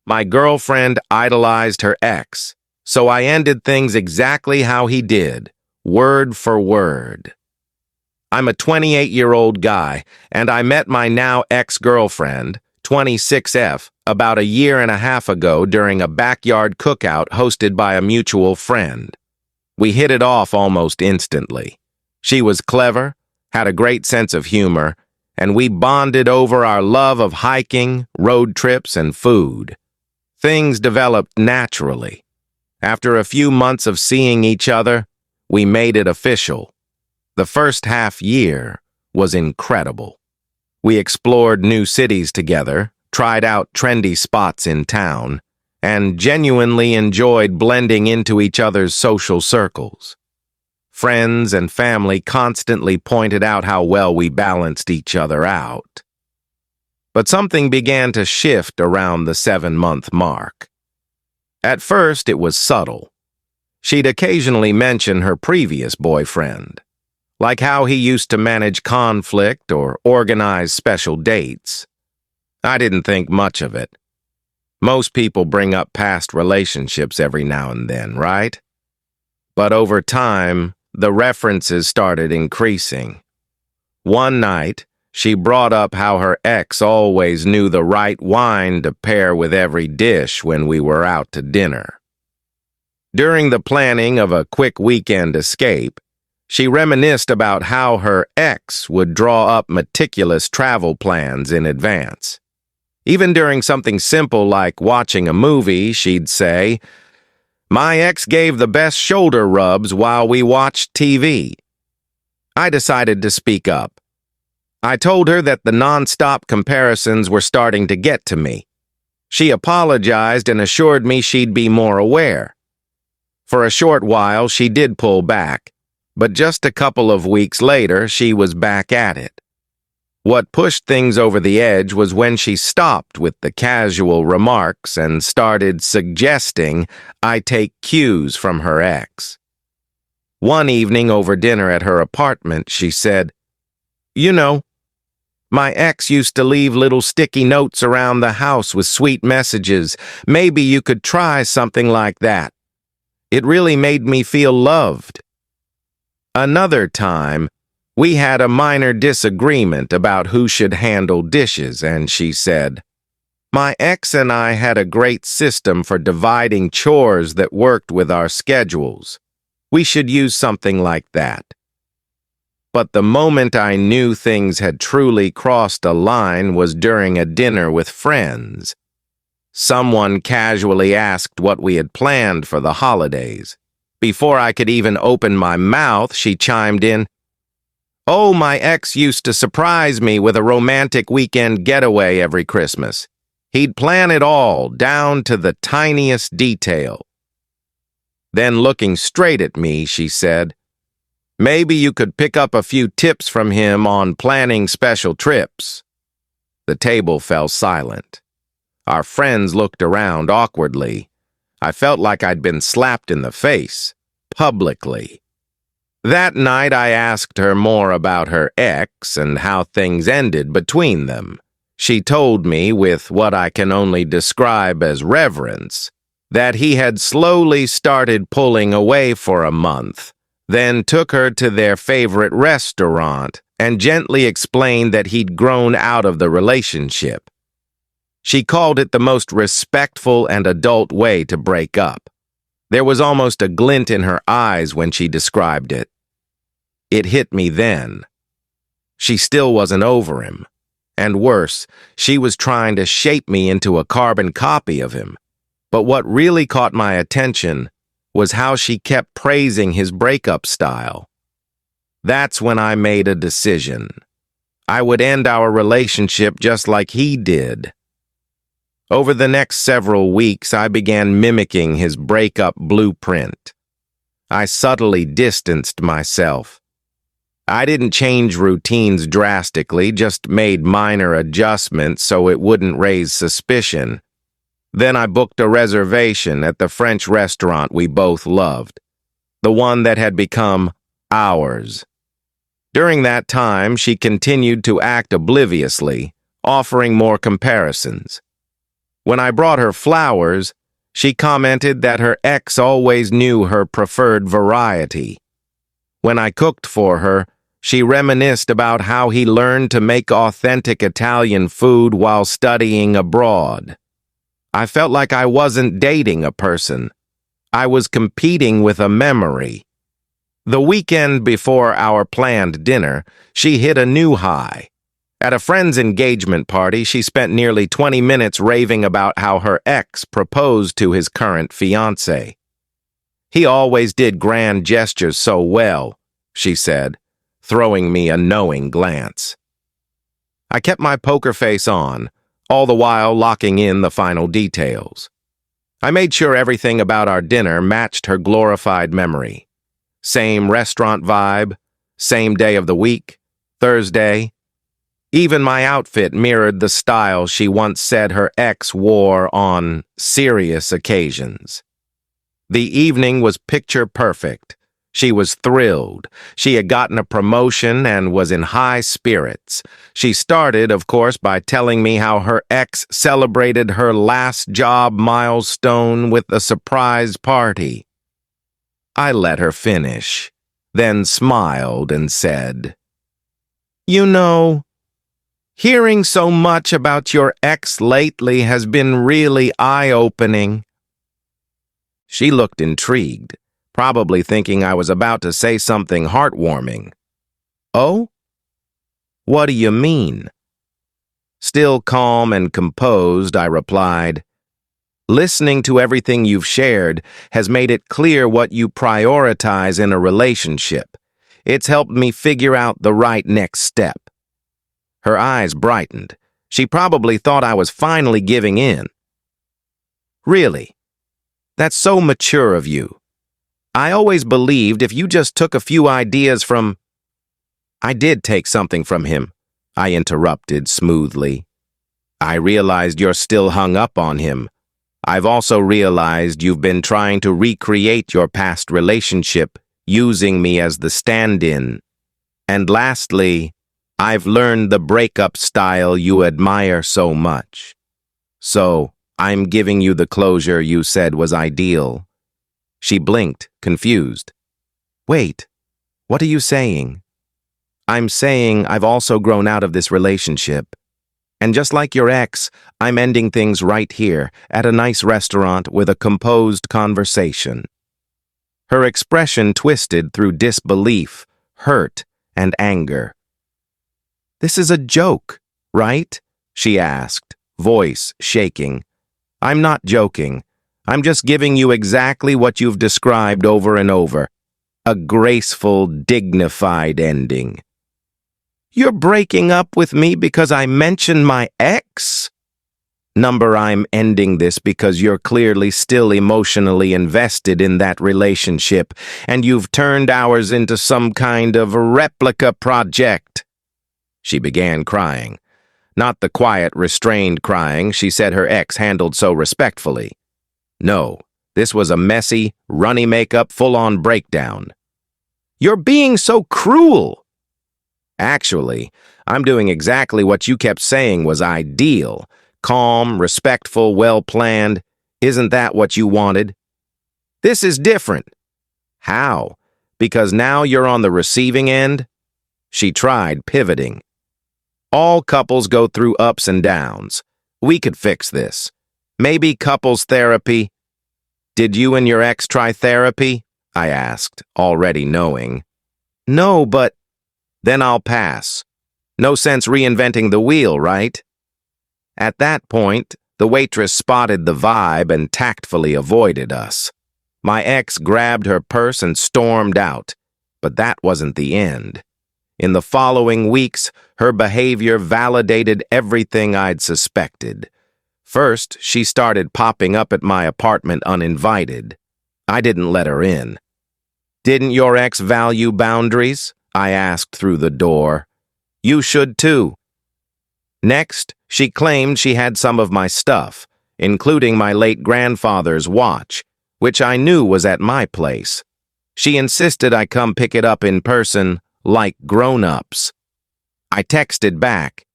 My girlfriend idolized her ex, so I ended things exactly how he did, word for word. I'm a 28-year-old guy, and I met my now ex-girlfriend, 26F, about a year and a half ago during a backyard cookout hosted by a mutual friend. We hit it off almost instantly. She was clever, had a great sense of humor, and we bonded over our love of hiking, road trips, and food. Things developed naturally. After a few months of seeing each other, we made it official. The first half year was incredible. We explored new cities together, tried out trendy spots in town, and genuinely enjoyed blending into each other's social circles. Friends and family constantly pointed out how well we balanced each other out. But something began to shift around the 7-month mark. At first, it was subtle. She'd occasionally mention her previous boyfriend, like how he used to manage conflict or organize special dates. I didn't think much of it. Most people bring up past relationships every now and then, right? But over time, the references started increasing. One night, she brought up how her ex always knew the right wine to pair with every dish when we were out to dinner. During the planning of a quick weekend escape, she reminisced about how her ex would draw up meticulous travel plans in advance. Even during something simple like watching a movie, she'd say, "My ex gave the best shoulder rubs while we watched TV." I decided to speak up. I told her that the non-stop comparisons were starting to get to me. She apologized and assured me she'd be more aware. For a short while, she did pull back, but just a couple of weeks later, she was back at it. What pushed things over the edge was when she stopped with the casual remarks and started suggesting I take cues from her ex. One evening over dinner at her apartment, she said, "You know, my ex used to leave little sticky notes around the house with sweet messages. Maybe you could try something like that. It really made me feel loved." Another time, we had a minor disagreement about who should handle dishes, and she said, "My ex and I had a great system for dividing chores that worked with our schedules. We should use something like that." But the moment I knew things had truly crossed a line was during a dinner with friends. Someone casually asked what we had planned for the holidays. Before I could even open my mouth, she chimed in, "Oh, my ex used to surprise me with a romantic weekend getaway every Christmas. He'd plan it all, down to the tiniest detail." Then looking straight at me, she said, "Maybe you could pick up a few tips from him on planning special trips." The table fell silent. Our friends looked around awkwardly. I felt like I'd been slapped in the face, publicly. That night I asked her more about her ex and how things ended between them. She told me, with what I can only describe as reverence, that he had slowly started pulling away for a month, then took her to their favorite restaurant and gently explained that he'd grown out of the relationship. She called it the most respectful and adult way to break up. There was almost a glint in her eyes when she described it. It hit me then. She still wasn't over him. And worse, she was trying to shape me into a carbon copy of him. But what really caught my attention was how she kept praising his breakup style. That's when I made a decision. I would end our relationship just like he did. Over the next several weeks, I began mimicking his breakup blueprint. I subtly distanced myself. I didn't change routines drastically, just made minor adjustments so it wouldn't raise suspicion. Then I booked a reservation at the French restaurant we both loved, the one that had become ours. During that time, she continued to act obliviously, offering more comparisons. When I brought her flowers, she commented that her ex always knew her preferred variety. When I cooked for her, she reminisced about how he learned to make authentic Italian food while studying abroad. I felt like I wasn't dating a person. I was competing with a memory. The weekend before our planned dinner, she hit a new high. At a friend's engagement party, she spent nearly 20 minutes raving about how her ex proposed to his current fiancé. "He always did grand gestures so well," she said, throwing me a knowing glance. I kept my poker face on, all the while locking in the final details. I made sure everything about our dinner matched her glorified memory. Same restaurant vibe, same day of the week, Thursday. Even my outfit mirrored the style she once said her ex wore on serious occasions. The evening was picture perfect. She was thrilled. She had gotten a promotion and was in high spirits. She started, of course, by telling me how her ex celebrated her last job milestone with a surprise party. I let her finish, then smiled and said, "You know, hearing so much about your ex lately has been really eye-opening." She looked intrigued, probably thinking I was about to say something heartwarming. "Oh? What do you mean?" Still calm and composed, I replied, "Listening to everything you've shared has made it clear what you prioritize in a relationship. It's helped me figure out the right next step." Her eyes brightened. She probably thought I was finally giving in. "Really? That's so mature of you. I always believed if you just took a few ideas from—" "I did take something from him," I interrupted smoothly. "I realized you're still hung up on him. I've also realized you've been trying to recreate your past relationship, using me as the stand-in. And lastly, I've learned the breakup style you admire so much. So, I'm giving you the closure you said was ideal." She blinked, confused. "Wait, what are you saying?" "I'm saying I've also grown out of this relationship. And just like your ex, I'm ending things right here, at a nice restaurant with a composed conversation." Her expression twisted through disbelief, hurt, and anger. "This is a joke, right?" she asked, voice shaking. "I'm not joking. I'm just giving you exactly what you've described over and over. A graceful, dignified ending." "You're breaking up with me because I mentioned my ex?" "Number, I'm ending this because you're clearly still emotionally invested in that relationship, and you've turned ours into some kind of replica project." She began crying. Not the quiet, restrained crying she said her ex handled so respectfully. No, this was a messy, runny makeup, full-on breakdown. "You're being so cruel." "Actually, I'm doing exactly what you kept saying was ideal. Calm, respectful, well-planned. Isn't that what you wanted?" "This is different." "How? Because now you're on the receiving end?" She tried pivoting. "All couples go through ups and downs. We could fix this. Maybe couples therapy." "Did you and your ex try therapy?" I asked, already knowing. "No, but—" "Then I'll pass. No sense reinventing the wheel, right?" At that point, the waitress spotted the vibe and tactfully avoided us. My ex grabbed her purse and stormed out, but that wasn't the end. In the following weeks, her behavior validated everything I'd suspected. First, she started popping up at my apartment uninvited. I didn't let her in. "Didn't your ex value boundaries?" I asked through the door. "You should too." Next, she claimed she had some of my stuff, including my late grandfather's watch, which I knew was at my place. She insisted I come pick it up in person, like grown-ups. I texted back,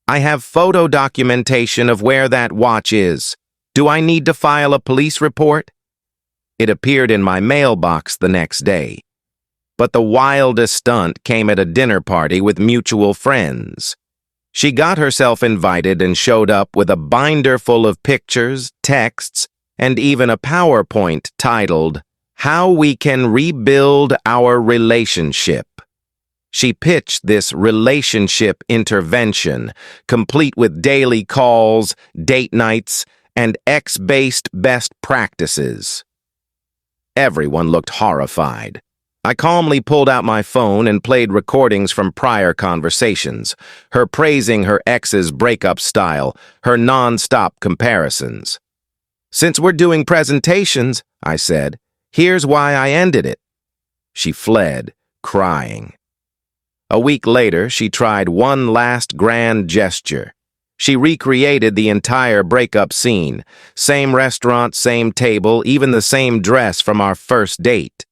"I have photo documentation of where that watch is." Do I need to file a police report? It appeared in my mailbox the next day. But the wildest stunt came at a dinner party with mutual friends. She got herself invited and showed up with a binder full of pictures, texts, and even a PowerPoint titled, "How We Can Rebuild Our Relationship." She pitched this relationship intervention, complete with daily calls, date nights, and ex-based best practices. Everyone looked horrified. I calmly pulled out my phone and played recordings from prior conversations, her praising her ex's breakup style, her non-stop comparisons. "Since we're doing presentations," I said, "here's why I ended it." She fled, crying. A week later, she tried one last grand gesture. She recreated the entire breakup scene. Same restaurant, same table, even the same dress from our first date.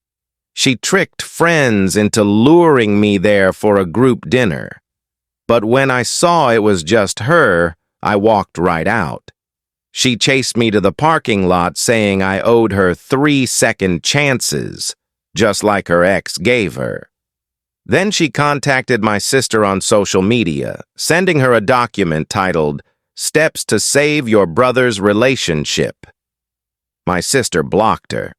She tricked friends into luring me there for a group dinner. But when I saw it was just her, I walked right out. She chased me to the parking lot saying I owed her 3-second chances, just like her ex gave her. Then she contacted my sister on social media, sending her a document titled, "Steps to Save Your Brother's Relationship." My sister blocked her.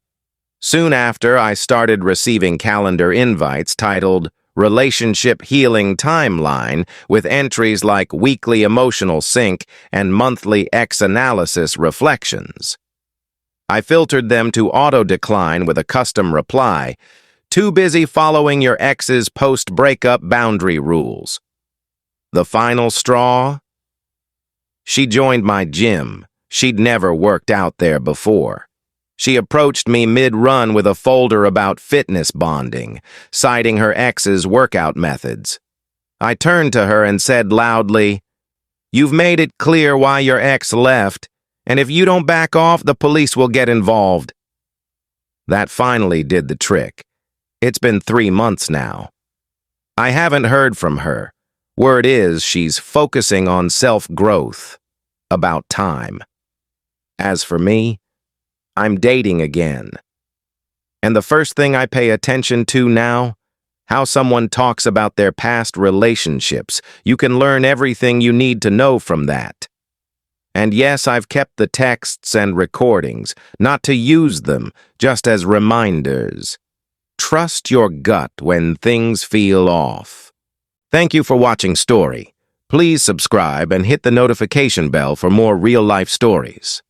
Soon after, I started receiving calendar invites titled Relationship Healing Timeline with entries like weekly emotional sync and monthly ex-analysis reflections. I filtered them to auto-decline with a custom reply, "Too busy following your ex's post-breakup boundary rules." The final straw? She joined my gym. She'd never worked out there before. She approached me mid-run with a folder about fitness bonding, citing her ex's workout methods. I turned to her and said loudly, "You've made it clear why your ex left, and if you don't back off, the police will get involved." That finally did the trick. It's been 3 months now. I haven't heard from her. Word is she's focusing on self-growth. About time. As for me, I'm dating again. And the first thing I pay attention to now, how someone talks about their past relationships. You can learn everything you need to know from that. And yes, I've kept the texts and recordings, not to use them, just as reminders. Trust your gut when things feel off. Thank you for watching Story. Please subscribe and hit the notification bell for more real-life stories.